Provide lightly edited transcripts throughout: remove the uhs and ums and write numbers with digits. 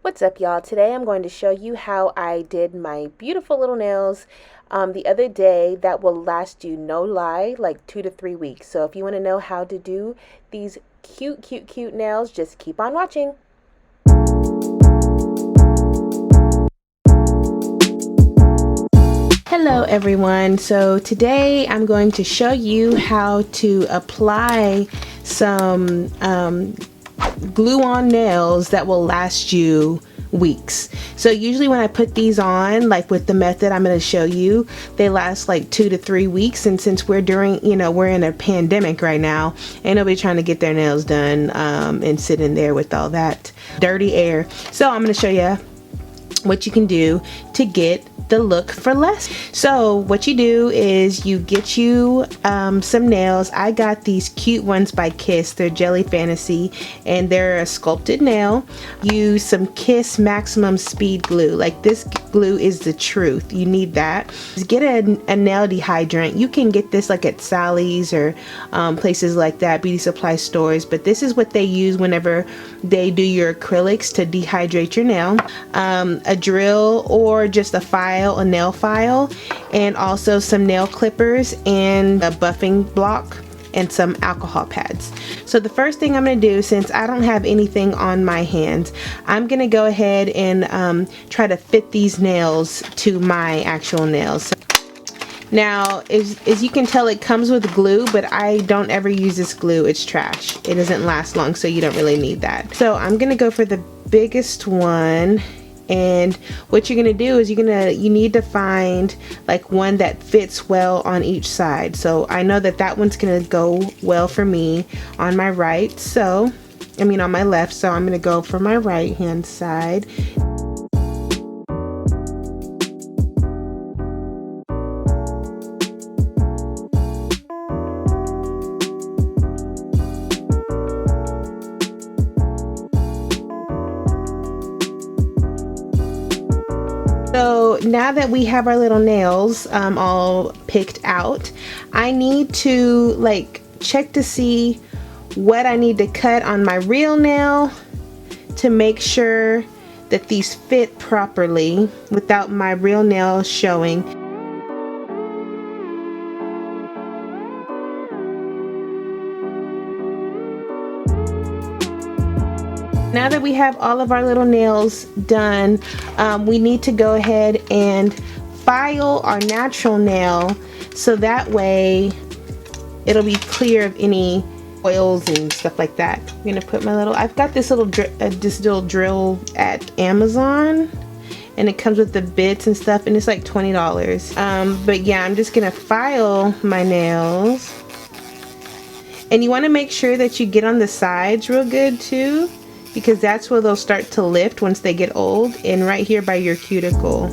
What's up, y'all? Today I'm going to show you how I did my beautiful little nails the other day that will last you, no lie, like 2 to 3 weeks. So if you want to know how to do these cute nails, just keep on watching. Hello everyone. So today I'm going to show you how to apply some glue-on nails that will last you weeks. So usually when I put these on, like with the method I'm going to show you, they last like 2 to 3 weeks. And since we're we're in a pandemic right now, ain't nobody trying to get their nails done and sit in there with all that dirty air. So I'm going to show you what you can do to get the look for less. So what you do is you get you some nails. I got these cute ones by Kiss. They're Jelly Fantasy and they're a sculpted nail. Use some Kiss Maximum Speed glue. Like, this glue is the truth. You need that. Just get a nail dehydrant. You can get this like at Sally's or places like that, beauty supply stores, but this is what they use whenever they do your acrylics to dehydrate your nail. A drill or just a nail file, and also some nail clippers and a buffing block and some alcohol pads. So the first thing I'm going to do, since I don't have anything on my hands, I'm going to go ahead and try to fit these nails to my actual nails. Now, as you can tell, it comes with glue, but I don't ever use this glue. It's trash. It doesn't last long, so you don't really need that. So I'm going to go for the biggest one. And what you're gonna do is you need to find like one that fits well on each side. So I know that one's gonna go well for me on my right, on my left, so I'm gonna go for my right hand side. So now that we have our little nails all picked out, I need to like check to see what I need to cut on my real nail to make sure that these fit properly without my real nail showing. Now that we have all of our little nails done, we need to go ahead and file our natural nail so that way it'll be clear of any oils and stuff like that. I'm gonna put I've got this little drill at Amazon, and it comes with the bits and stuff, and it's like $20. But yeah, I'm just gonna file my nails, and you want to make sure that you get on the sides real good too, because that's where they'll start to lift once they get old, and right here by your cuticle.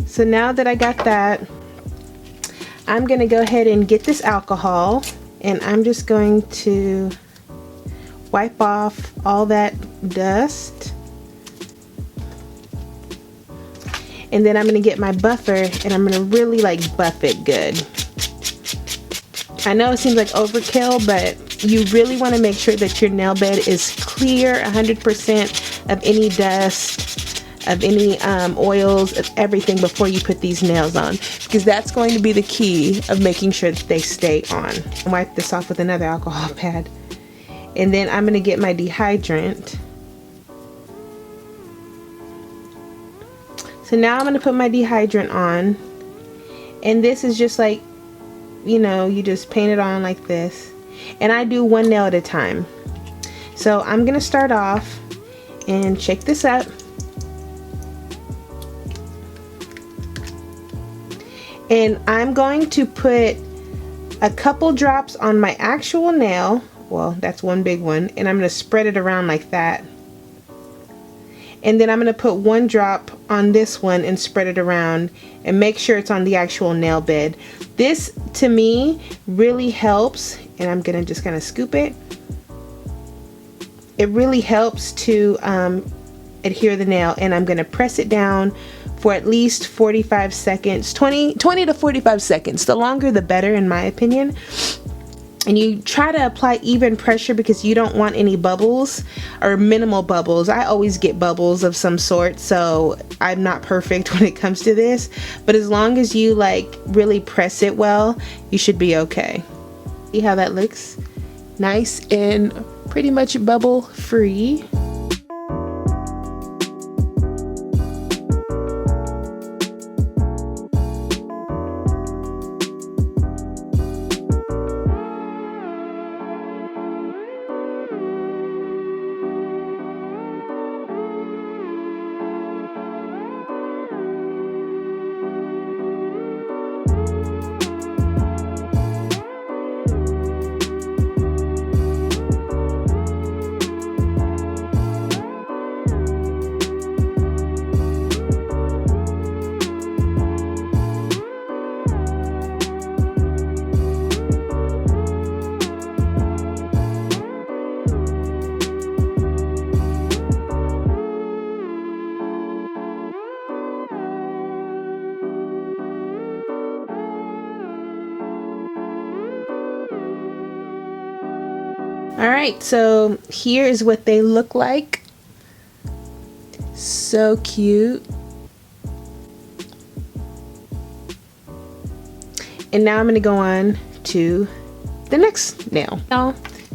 So now that I got that, I'm gonna go ahead and get this alcohol, and I'm just going to wipe off all that dust. And then I'm going to get my buffer, and I'm going to really like buff it good. I know it seems like overkill, but you really want to make sure that your nail bed is clear 100% of any dust, of any oils, of everything before you put these nails on, because that's going to be the key of making sure that they stay on. Wipe this off with another alcohol pad. And then I'm going to get my dehydrant. So now I'm going to put my dehydrant on, and this is just like, you just paint it on like this, and I do one nail at a time. So I'm going to start off and shake this up, and I'm going to put a couple drops on my actual nail. Well, that's one big one, and I'm going to spread it around like that. And then I'm going to put one drop on this one and spread it around and make sure it's on the actual nail bed. This, to me, really helps, and I'm going to just kind of scoop it. It really helps to adhere the nail, and I'm going to press it down for at least 45 seconds, 20 to 45 seconds. The longer the better, in my opinion. And you try to apply even pressure because you don't want any bubbles or minimal bubbles. I always get bubbles of some sort, so I'm not perfect when it comes to this. But as long as you like really press it well, you should be okay. See how that looks? Nice and pretty much bubble free. Alright, so here is what they look like. So cute. And now I'm going to go on to the next nail.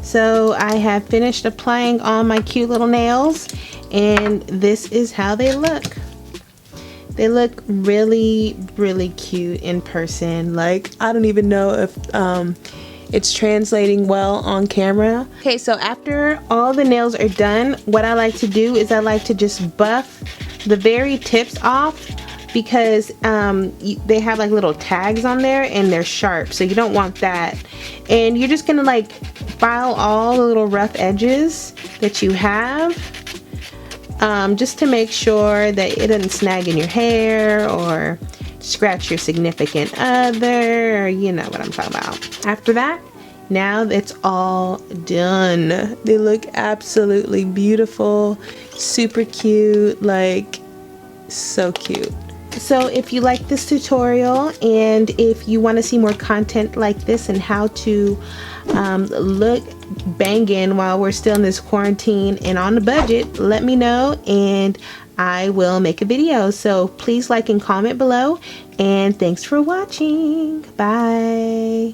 So I have finished applying all my cute little nails, and this is how they look. They look really, really cute in person. Like, I don't even know if it's translating well on camera. Okay, so after all the nails are done, what I like to do is I like to just buff the very tips off, because they have like little tags on there and they're sharp, so you don't want that. And you're just gonna like file all the little rough edges that you have, just to make sure that it doesn't snag in your hair or scratch your significant other, or you know what I'm talking about. After that, now it's all done. They look absolutely beautiful, super cute, like so cute. So if you like this tutorial, and if you want to see more content like this and how to look banging while we're still in this quarantine and on the budget, let me know and I will make a video. So please like and comment below, and thanks for watching. Bye.